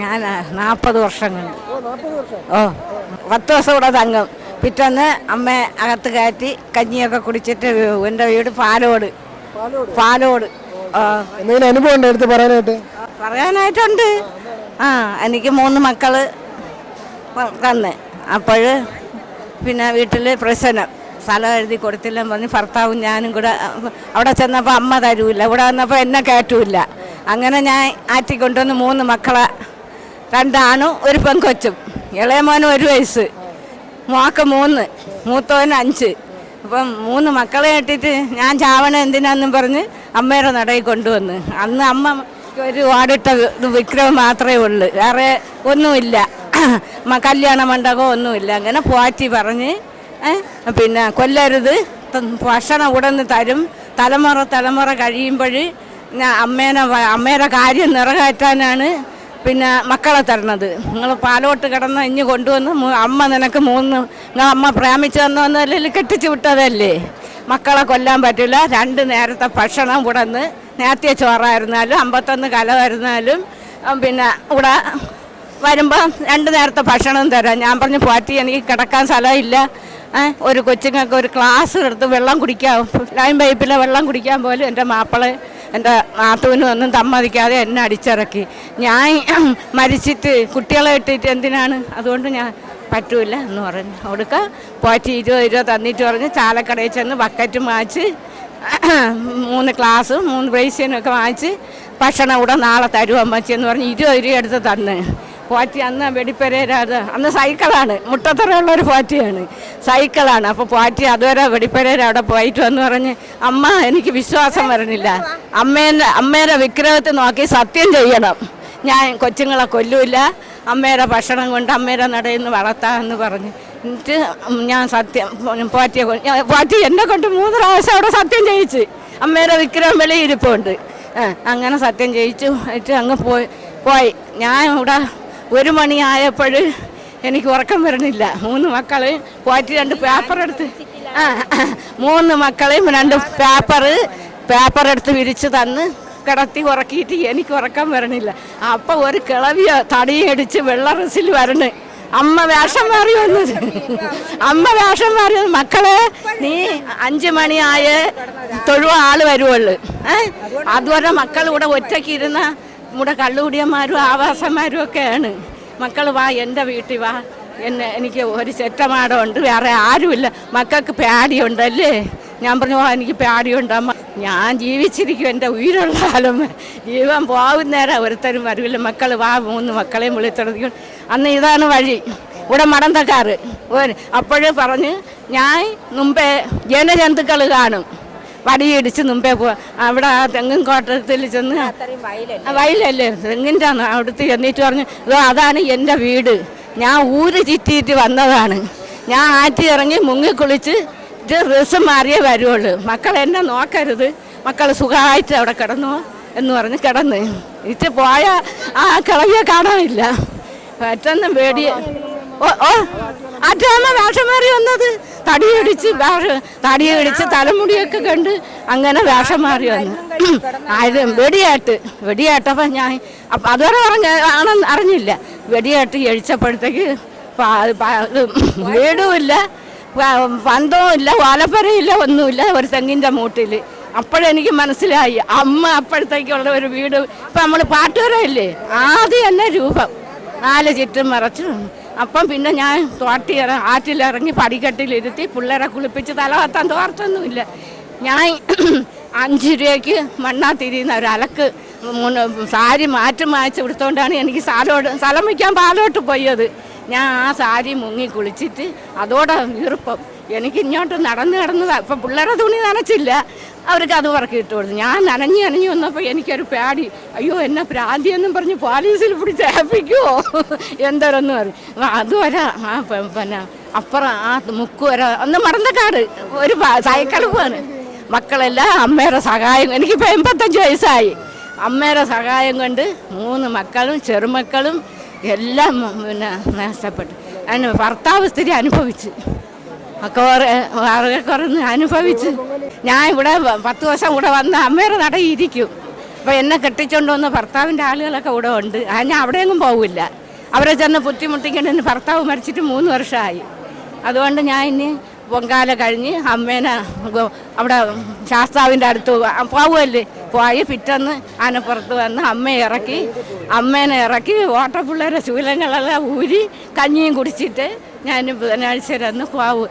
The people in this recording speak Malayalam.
ഞാൻ 40 വർഷം കണ്ടു. ഓ 10 ദിവസം ഇവിടെ തങ്ങും. പിറ്റേന്ന് അമ്മ അകത്ത് കയറ്റി കഞ്ഞിയൊക്കെ കുടിച്ചിട്ട് എൻ്റെ വീട് പാലോട്. എന്തെങ്കിലും അനുഭവം ഉണ്ടോ എടുത്ത് പറയാനായിട്ടുണ്ട്. എനിക്ക് 3 മക്കള് തന്ന്. അപ്പോൾ പിന്നെ വീട്ടിൽ പ്രശ്നം, സ്ഥലം എഴുതി കൊടുത്തില്ലെന്ന് പറഞ്ഞ് ഭർത്താവും ഞാനും കൂടെ അവിടെ ചെന്നപ്പോൾ അമ്മ തരൂല്ല, ഇവിടെ വന്നപ്പോൾ എന്നെ കയറ്റൂല്ല. അങ്ങനെ ഞാൻ ആറ്റിക്കൊണ്ടുവന്ന് 3 മക്കളെ, 2 ആണും 1 പെൺകൊച്ചും. ഇളയ മോന് 1 വയസ്സ്, മോക്ക് 3, മൂത്തവന് 5. അപ്പം 3 മക്കളെ കെട്ടിയിട്ട് ഞാൻ ചാവണ എന്തിനാന്നും പറഞ്ഞ് അമ്മയുടെ നടയിൽ കൊണ്ടുവന്ന്. അന്ന് അമ്മ ഒരു ഓടിട്ട വിഗ്രഹം മാത്രമേ ഉള്ളൂ, വേറെ ഒന്നുമില്ല, കല്യാണ മണ്ഡപം ഒന്നുമില്ല. അങ്ങനെ പോറ്റി പറഞ്ഞ് പിന്നെ കൊല്ലരുത്, ഭക്ഷണം ഉടന്ന് തരും, തലമുറ കഴിയുമ്പോൾ ഞാൻ അമ്മയുടെ കാര്യം നിറവേറ്റാനാണ് പിന്നെ മക്കളെ തരണത്. നിങ്ങൾ പാലോട്ട് കിടന്ന് ഇഞ്ഞ് കൊണ്ടുവന്ന് അമ്മ നിനക്ക് 3 അമ്മ പ്രേമിച്ച് തന്നല്ലേ, കെട്ടിച്ച് വിട്ടതല്ലേ, മക്കളെ കൊല്ലാൻ പറ്റില്ല. 2 നേരത്തെ ഭക്ഷണം ഉടന്ന്, നേരത്തെ ചോറായിരുന്നാലും 51 കലമായിരുന്നാലും പിന്നെ ഇവിടെ വരുമ്പോൾ 2 നേരത്തെ ഭക്ഷണം തരാം. ഞാൻ പറഞ്ഞു പോറ്റി എനിക്ക് കിടക്കാൻ സ്ഥലമില്ല, ഒരു കൊച്ചുങ്ങൾക്ക് ഒരു ഗ്ലാസ് എടുത്ത് വെള്ളം കുടിക്കാം, ലൈൻ പൈപ്പിലെ വെള്ളം കുടിക്കാൻ പോലും എൻ്റെ മാപ്പിളെ എൻ്റെ നാത്തൂനും ഒന്നും സമ്മതിക്കാതെ എന്നെ അടിച്ചിറക്കി. ഞാൻ മരിച്ചിട്ട് കുട്ടികളെ ഇട്ടിട്ട് എന്തിനാണ്, അതുകൊണ്ട് ഞാൻ പറ്റൂല എന്ന് പറഞ്ഞു. അവിടുത്തെ പോറ്റി 20 രൂപ തന്നിട്ട് പറഞ്ഞ് ചാലക്കടയിൽ ചെന്ന് ബക്കറ്റും വാങ്ങിച്ച് 3 ഗ്ലാസും 3 ബ്രേസിനും ഒക്കെ വാങ്ങിച്ച് ഭക്ഷണം ഇവിടെ നാളെ തരും അമ്മച്ചെന്ന് പറഞ്ഞ് 20 രൂപ എടുത്ത് തന്ന്. പോറ്റി അന്ന് വെടിപ്പരേരാത്, അന്ന് സൈക്കിളാണ്, മുട്ടത്തറയുള്ളൊരു പോറ്റിയാണ്, സൈക്കിളാണ്. അപ്പോൾ പോറ്റി അതുവരെ വെടിപ്പരേര അവിടെ പോയിട്ട് വന്ന് പറഞ്ഞ് അമ്മ എനിക്ക് വിശ്വാസം വരണില്ല, അമ്മേൻ്റെ വിഗ്രഹത്തിൽ നോക്കി സത്യം ചെയ്യണം, ഞാൻ കൊച്ചുങ്ങളെ കൊല്ലൂല, അമ്മയുടെ ഭക്ഷണം കൊണ്ട് അമ്മയുടെ നടയിൽ നിന്ന് വളർത്താമെന്ന് പറഞ്ഞ്. എന്നിട്ട് ഞാൻ സത്യം പോറ്റി എന്നെ കൊണ്ട് 3 പ്രാവശ്യം അവിടെ സത്യം ചെയ്യിച്ച്, അമ്മയുടെ വിഗ്രഹം വെളിയിരിപ്പുണ്ട്. അങ്ങനെ സത്യം ചെയ്യിച്ചു എന്നിട്ട് അങ്ങ് പോയി. ഞാൻ ഇവിടെ 1 മണിയായപ്പോൾ എനിക്ക് ഉറക്കം വരണില്ല. 3 മക്കൾ പോറ്റി 2 പേപ്പർ എടുത്ത് 3 മക്കളെയും 2 പേപ്പർ എടുത്ത് വിരിച്ച് തന്ന് കിടത്തി ഉറക്കിയിട്ട് എനിക്ക് ഉറക്കം വരണില്ല. അപ്പം ഒരു കിളവിയ തടിയടിച്ച് വെള്ള റസിൽ വരണ്. അമ്മ വേഷം മാറി വന്നത്, മക്കളെ നീ 5 മണിയായ തൊഴുവ ആള് വരുവുള്ളു, അതുവരെ മക്കൾ ഇവിടെ ഒറ്റയ്ക്ക് ഇരുന്ന ഇവിടെ കള്ളുകുടിയന്മാരും ആവാസന്മാരും ഒക്കെയാണ്. മക്കൾ വാ, എൻ്റെ വീട്ടിൽ വാ, എനിക്ക് ഒരു ചെറ്റമാടമുണ്ട്, വേറെ ആരുമില്ല, മക്കൾക്ക് പേടിയുണ്ടല്ലേ. ഞാൻ പറഞ്ഞു എനിക്ക് പേടിയുണ്ട് അമ്മ, ഞാൻ ജീവിച്ചിരിക്കും, എൻ്റെ ഉയരുള്ള കാലം ജീവൻ പോകുന്നേരം ഒരുത്തരും വരില്ല, മക്കൾ വാ, 3 മക്കളെയും വിളിച്ചെടുക്കും. അന്ന് ഇതാണ് വഴി, ഇവിടെ മടന്തക്കാറ്. അപ്പോഴേ പറഞ്ഞ് ഞാൻ മുമ്പേ ജനജന്തുക്കൾ കാണും, വടിയിടിച്ച് മുമ്പേ അവിടെ തെങ്ങും കോട്ടത്തിൽ ചെന്ന്, വയലല്ലേ തെങ്ങിൻ്റെ ആണ്, അവിടുത്തെ ചെന്നിട്ട് പറഞ്ഞു അതാണ് എൻ്റെ വീട്, ഞാൻ ഊര് ചുറ്റിയിട്ട് വന്നതാണ്, ഞാൻ ആറ്റി ഇറങ്ങി മുങ്ങിക്കുളിച്ച് ഡ്രസ്സ് മാറിയേ വരുവുള്ളൂ, മക്കൾ എന്നെ നോക്കരുത്, മക്കൾ സുഖമായിട്ട് അവിടെ കിടന്നു എന്ന് പറഞ്ഞ് കിടന്ന് ഇറ്റ് പോയ ആ കിളവിയെ കാണാനില്ല. പെട്ടെന്ന് പേടിയ അറ്റാമ്മ വേഷം മാറി വന്നത്, തടിയടിച്ച് തലമുടിയൊക്കെ കണ്ട് അങ്ങനെ വേഷം മാറി വന്നു. വെടിയാട്ടപ്പം ഞാൻ അതുവരെ ആണെന്ന് അറിഞ്ഞില്ല. വെടിയാട്ട് കഴിച്ചപ്പോഴത്തേക്ക് വീടുമില്ല, പന്തവുമില്ല, ഓലപ്പരയില്ല, ഒന്നുമില്ല, ഒരു തെങ്ങിൻ്റെ മൂട്ടിൽ. അപ്പോഴെനിക്ക് മനസ്സിലായി അമ്മ അപ്പോഴത്തേക്കുള്ള ഒരു വീട്. ഇപ്പം നമ്മൾ പാട്ടുകാരല്ലേ, ആദ്യം തന്നെ രൂപം 4 ചുറ്റും മറച്ചു. അപ്പം പിന്നെ ഞാൻ ആറ്റിലിറങ്ങി പടിക്കെട്ടിലിരുത്തി പിള്ളേരെ കുളിപ്പിച്ച് തലവാത്താൻ തോർത്തൊന്നുമില്ല. ഞാൻ 5 രൂപയ്ക്ക് മണ്ണാത്തിരിയുന്ന ഒരു അലക്ക് സാരി മാറ്റി കൊടുത്തോണ്ടാണ് എനിക്ക് സ്ഥലം വയ്ക്കാൻ പാലോട്ട് പോയത്. ഞാൻ ആ സാരി മുങ്ങി കുളിച്ചിട്ട് അതോടെ ഈർപ്പം എനിക്ക് ഇങ്ങോട്ട് നടന്ന് ഇപ്പം പിള്ളേരെ തുണി നനച്ചില്ല, അവർക്ക് അത് പറക്കി ഇട്ട് കൊടുത്തു. ഞാൻ നനഞ്ഞു വന്നപ്പോൾ എനിക്കൊരു പേടി, അയ്യോ എന്നെ പ്രാന്തിയെന്നും പറഞ്ഞ് പോലീസിൽ പിടിച്ച് ഏൽപ്പിക്കുമോ എന്തോരൊന്ന് പറയും. അതുവരെ പിന്നെ അപ്പുറം ആ മുക്ക് വരെ ഒന്ന് മടന്തക്കാട് ഒരു സൈക്കിൾ പോവാണ്. മക്കളെല്ലാം അമ്മയുടെ സഹായം, എനിക്കിപ്പോൾ 85 വയസ്സായി, അമ്മയുടെ സഹായം കൊണ്ട് 3 മക്കളും ചെറുമക്കളും എല്ലാം പിന്നെ നഷ്ടപ്പെട്ടു. അതിന് ഭർത്താവ് സ്ഥിതി അനുഭവിച്ച് കുറേ അനുഭവിച്ച് ഞാൻ ഇവിടെ 10 ദിവസം ഇവിടെ വന്ന് അമ്മയുടെ നടയിരിക്കും. അപ്പോൾ എന്നെ കെട്ടിച്ചുകൊണ്ട് വന്ന ഭർത്താവിൻ്റെ ആളുകളൊക്കെ ഇവിടെ ഉണ്ട്. ഞാൻ അവിടെയൊന്നും പോകില്ല. അവരെ ചെന്ന് ബുദ്ധിമുട്ടിക്കേണ്ട ഭർത്താവ് മരിച്ചിട്ട് 3 വർഷമായി. അതുകൊണ്ട് ഞാൻ ഇനി പൊങ്കാല കഴിഞ്ഞ് അമ്മേനെ അവിടെ ശാസ്താവിൻ്റെ അടുത്ത് പോവുമല്ലേ, പോയി പിറ്റന്ന് ആനപ്പുറത്ത് വന്ന് അമ്മേനെ ഇറക്കി ഓട്ടപ്പിള്ളേരെ ശൂലങ്ങളെല്ലാം ഊരി കഞ്ഞിയും കുടിച്ചിട്ട് ഞാൻ ബുധനാഴ്ച പോവും.